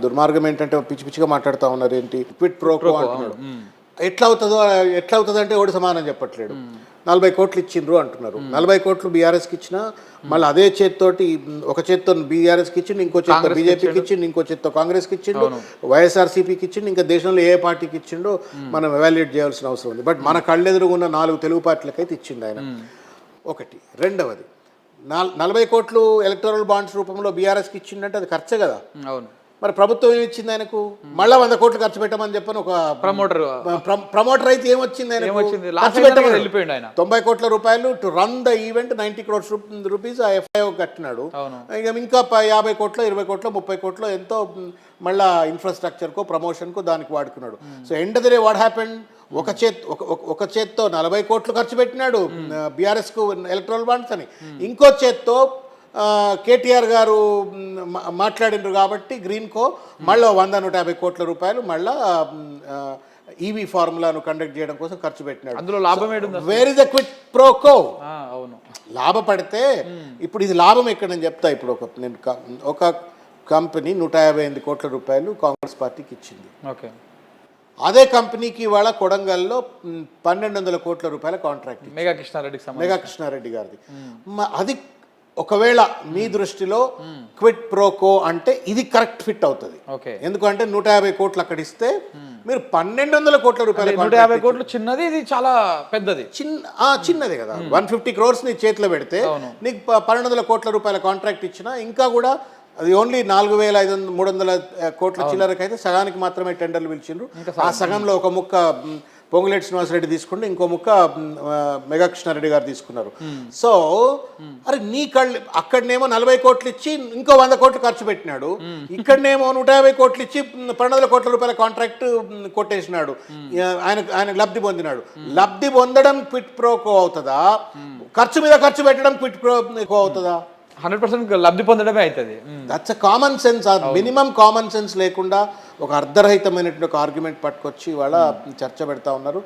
దుర్మార్గం ఏంటంటే పిచ్చి పిచ్చిగా మాట్లాడుతూ ఉన్నారు, ఏంటి క్విట్ ప్రోకో అంటున్నాడు. ఎట్లా అవుతుంది అంటే ఒకటి సమానం చెప్పట్లేడు. 40 కోట్లు ఇచ్చిండ్రు అంటున్నారు. 40 కోట్లు బీఆర్ఎస్కి ఇచ్చినా మళ్ళీ అదే చేతితోటి ఒక చేత్తో బీఆర్ఎస్కి ఇచ్చిండు, ఇంకో చేత్తో బీజేపీకి ఇచ్చిండు, ఇంకో చేత్తో కాంగ్రెస్కి ఇచ్చిండు, వైఎస్ఆర్సీపీకి ఇచ్చిండు, ఇంకా దేశంలో ఏ పార్టీకి ఇచ్చిండో మనం ఎవాల్యుయేట్ చేయాల్సిన అవసరం ఉంది. బట్ మన కళ్ళెదురుగున్న 4 తెలుగు పార్టీలకైతే ఇచ్చిండు ఆయన. ఒకటి. రెండవది, 40 కోట్లు ఎలక్టోరల్ బాండ్స్ రూపంలో బీఆర్ఎస్కి ఇచ్చిండంటే అది ఖర్చే కదా. అవును. మరి ప్రభుత్వం ఏమి ఇచ్చింది ఆయనకు? మళ్ళీ 100 కోట్లు ఖర్చు పెట్టమని చెప్పని ఒక ప్రమోటర్ అయితే ఏమొచ్చింది ఆయనకు? 90 కోట్ల రూపాయలు to run the event, 90 crores rupees ఆ ఎఫ్ఐఓ కట్టినాడు. ఇంకా 50 కోట్లు 20 కోట్లు 30 కోట్లు ఎంతో మళ్ళా ఇన్ఫ్రాస్ట్రక్చర్కో ప్రమోషన్కో దానికి వాడుకున్నాడు. So end the day what happened? ఒక చేత్తో 40 కోట్లు ఖర్చు పెట్టినాడు బీఆర్ఎస్కు ఎలక్ట్రల్ బాండ్స్ అని, ఇంకో చేత్తో కేటీఆర్ గారు మాట్లాడినారు కాబట్టి గ్రీన్కో మళ్ళీ 100-150 కోట్ల రూపాయలు మళ్ళా ఈవీ ఫార్ములాను కండక్ట్ చేయడం కోసం ఖర్చు పెట్టినాడు. అందులో లాభం ఏంటి? Where is the quid pro quo? అవును, లాభపడితే ఇప్పుడు ఇది లాభం ఎక్కడని చెప్తా. ఇప్పుడు ఒక కంపెనీ 158 కోట్ల రూపాయలు కాంగ్రెస్ పార్టీకి ఇచ్చింది. ఓకే. అదే కంపెనీకి ఇవాళ కొడంగల్లో 1200 కోట్ల రూపాయల కాంట్రాక్ట్ మెగా కృష్ణారెడ్డి గారిది. అది ఒకవేళ మీ దృష్టిలో క్విట్ ప్రోకో అంటే ఇది కరెక్ట్ ఫిట్ అవుతుంది. ఎందుకంటే 150 కోట్లు అక్కడ ఇస్తే మీరు 1200 కోట్ల రూపాయలు, 150 కోట్లు చిన్నది, ఇది చాలా పెద్దది. చిన్నదే కదా. 150 crores నీ చేతిలో పెడితే నీకు 1200 కోట్ల రూపాయల కాంట్రాక్ట్ ఇచ్చినా ఇంకా కూడా అది ఓన్లీ 4500-300 కోట్ల చిల్లరకైతే సగానికి మాత్రమే టెండర్లు పిలిచిండ్రు. ఆ సగంలో ఒక ముక్క పొంగులేటి శ్రీనివాసరెడ్డి తీసుకుంటే ఇంకో ముక్క మెగా కృష్ణారెడ్డి గారు తీసుకున్నారు. సో అరే నీ కళ్ళు అక్కడనేమో 40 కోట్లు ఇచ్చి ఇంకో 100 కోట్లు ఖర్చు పెట్టినాడు, ఇక్కడనేమో 150 కోట్లు ఇచ్చి 1200 కోట్ల రూపాయల కాంట్రాక్ట్ కొట్టేసినాడు. ఆయన లబ్ధి పొందినాడు. లబ్ధి పొందడం క్విట్ ప్రోకో అవుతుందా? ఖర్చు మీద ఖర్చు పెట్టడం క్విట్ ప్రోకో అవుతుందా? 100% లబ్ధి పొందడమే అవుతుంది. That's a common sense. Minimum common sense లేకుండా ఒక అర్ధరహితమైనటువంటి ఒక ఆర్గ్యుమెంట్ పట్టుకొచ్చి ఇవాళ చర్చ పెడతా ఉన్నారు.